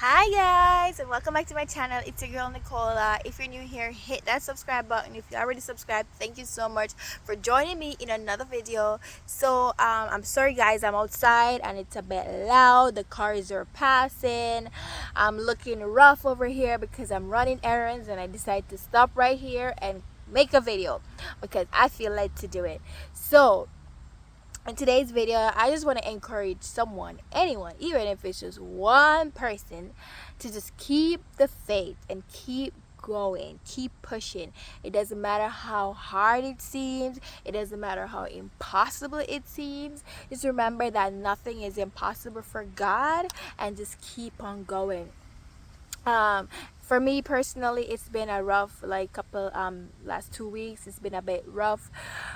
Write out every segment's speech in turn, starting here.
Hi guys, and welcome back to my channel. It's your girl Nicola. If you're new here, hit that subscribe button. If you already subscribed, thank you so much for joining me in another video. I'm sorry guys, I'm outside and it's a bit loud. The cars are passing. I'm looking rough over here because I'm running errands and I decided to stop right here and make a video because I feel led to do it. So in today's video, I just want to encourage someone, anyone, even if it's just one person, to just keep the faith and keep going, keep pushing. It doesn't matter how hard it seems, it doesn't matter how impossible it seems. Just remember that nothing is impossible for God and just keep on going. um for me personally, it's been a rough like couple last 2 weeks. It's been a bit rough,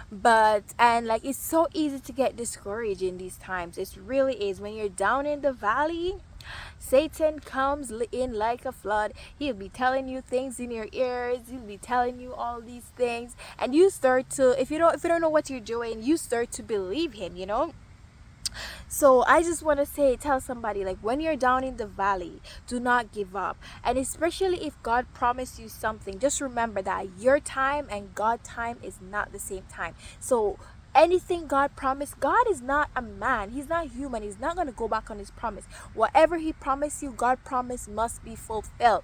but and like it's so easy to get discouraged in these times. It really is. When you're down in the valley, Satan comes in like a flood. He'll be telling you things in your ears. He'll be telling you all these things, and you start to, if you don't know what you're doing, you start to believe him. So I just want to tell somebody, like, when you're down in the valley, do not give up. And especially if God promised you something, just remember that your time and God's time is not the same time. So anything God promised, God is not a man. He's not human. He's not going to go back on his promise. Whatever he promised you, God promised must be fulfilled.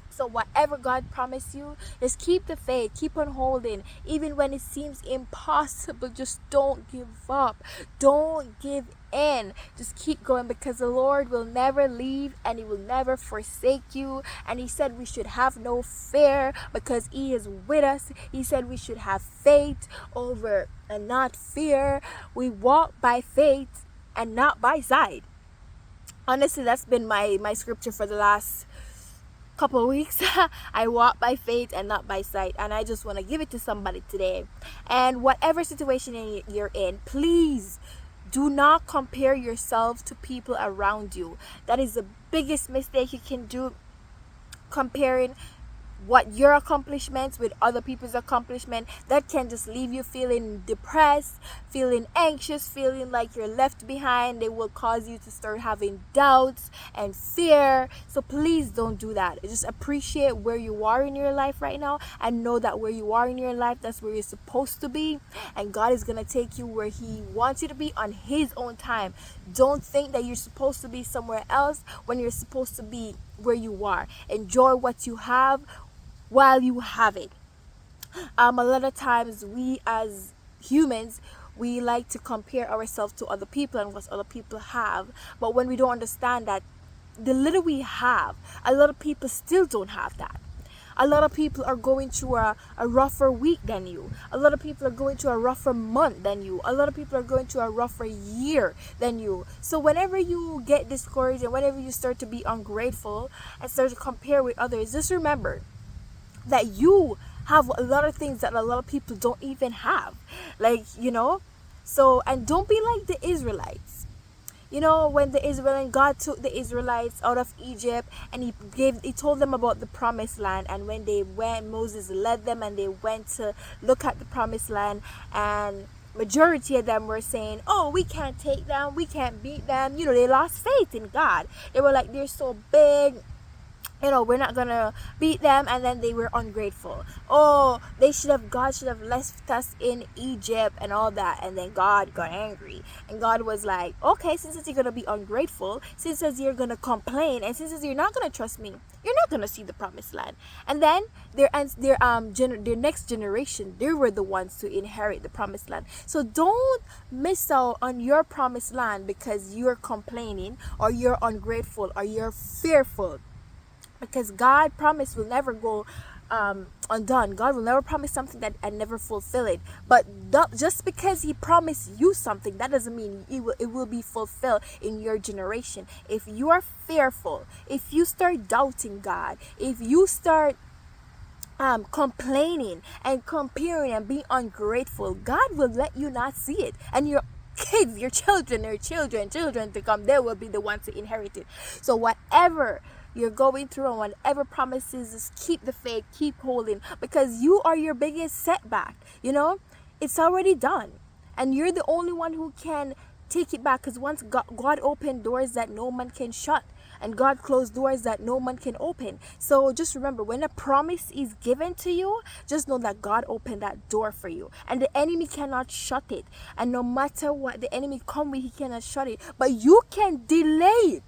So whatever God promised you, just keep the faith, keep on holding. Even when it seems impossible, just don't give up. Don't give in. Just keep going, because the Lord will never leave and he will never forsake you. And he said we should have no fear because he is with us. He said we should have faith over and not fear. We walk by faith and not by sight. Honestly, that's been my scripture for the last couple of weeks. I walk by faith and not by sight, and I just want to give it to somebody today. And whatever situation you're in, please do not compare yourself to people around you. That is the biggest mistake you can do, comparing what your accomplishments with other people's accomplishment. That can just leave you feeling depressed, feeling anxious, feeling like you're left behind. They will cause you to start having doubts and fear. So please don't do that. Just appreciate where you are in your life right now, and know that where you are in your life, that's where you're supposed to be, and God is going to take you where he wants you to be on his own time. Don't think that you're supposed to be somewhere else when you're supposed to be where you are. Enjoy what you have while you have it. A lot of times we as humans, we like to compare ourselves to other people and what other people have, but when we don't understand that the little we have, a lot of people still don't have that. A lot of people are going through a rougher week than you. A lot of people are going through a rougher month than you. A lot of people are going through a rougher year than you. So whenever you get discouraged and whenever you start to be ungrateful and start to compare with others, just remember that you have a lot of things that a lot of people don't even have. So, and don't be like the Israelites. When God took the Israelites out of Egypt, and he told them about the promised land, and when they went, Moses led them and they went to look at the promised land, and majority of them were saying, oh, we can't take them, we can't beat them. They lost faith in God. They were like, they're so big, we're not gonna beat them. And then they were ungrateful. Oh, God should have left us in Egypt and all that. And then God got angry, and God was like, okay, since you're gonna be ungrateful, since you're gonna complain, and since you're not gonna trust me, you're not gonna see the promised land. And then their next generation, they were the ones to inherit the promised land. So don't miss out on your promised land because you're complaining, or you're ungrateful, or you're fearful. Because God promised will never go undone. God will never promise something and never fulfill it. But just because he promised you something, that doesn't mean it will be fulfilled in your generation. If you are fearful, if you start doubting God, if you start complaining and comparing and being ungrateful, God will let you not see it. And your kids, your children, children to come, they will be the ones to inherit it. So whatever you're going through and whatever promises, just keep the faith, keep holding, because you are your biggest setback. It's already done, and you're the only one who can take it back, because once God opened doors that no man can shut. and God closed doors that no man can open. So just remember, when a promise is given to you, just know that God opened that door for you, and the enemy cannot shut it. And no matter what the enemy come with, he cannot shut it, but you can delay it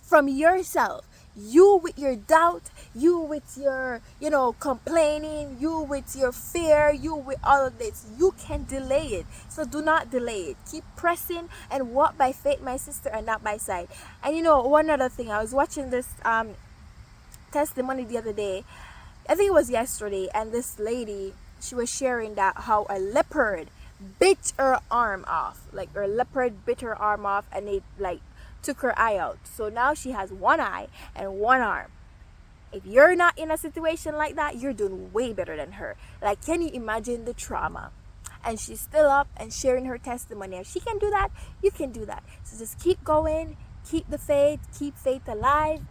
from yourself. You with your doubt, you with your complaining, you with your fear, you with all of this, you can delay it. So do not delay it. Keep pressing and walk by faith, my sister, and not by sight. And one other thing, I was watching this testimony the other day, I think it was yesterday, and this lady, she was sharing that how a leopard bit her arm off. Like, her leopard bit her arm off, and it like took her eye out. So now she has one eye and one arm. If you're not in a situation like that, you're doing way better than her. Like, can you imagine the trauma? And she's still up and sharing her testimony. If she can do that, you can do that. So just keep going, keep the faith, keep faith alive,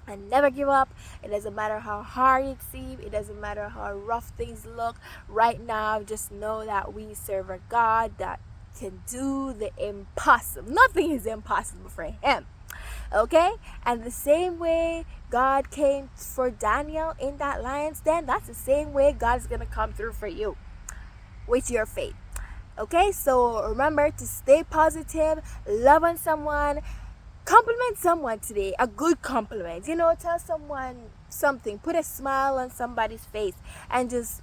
and never give up. It doesn't matter how hard it seems, it doesn't matter how rough things look right now. Just know that we serve a God that can do the impossible. Nothing is impossible for him. Okay? And the same way God came for Daniel in that lion's den, that's the same way God's gonna come through for you with your faith. Okay? So remember to stay positive, love on someone, compliment someone today, a good compliment. Tell someone something, put a smile on somebody's face, and just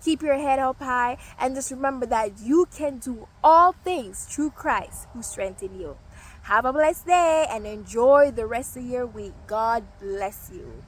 keep your head up high, and just remember that you can do all things through Christ who strengthens you. Have a blessed day and enjoy the rest of your week. God bless you.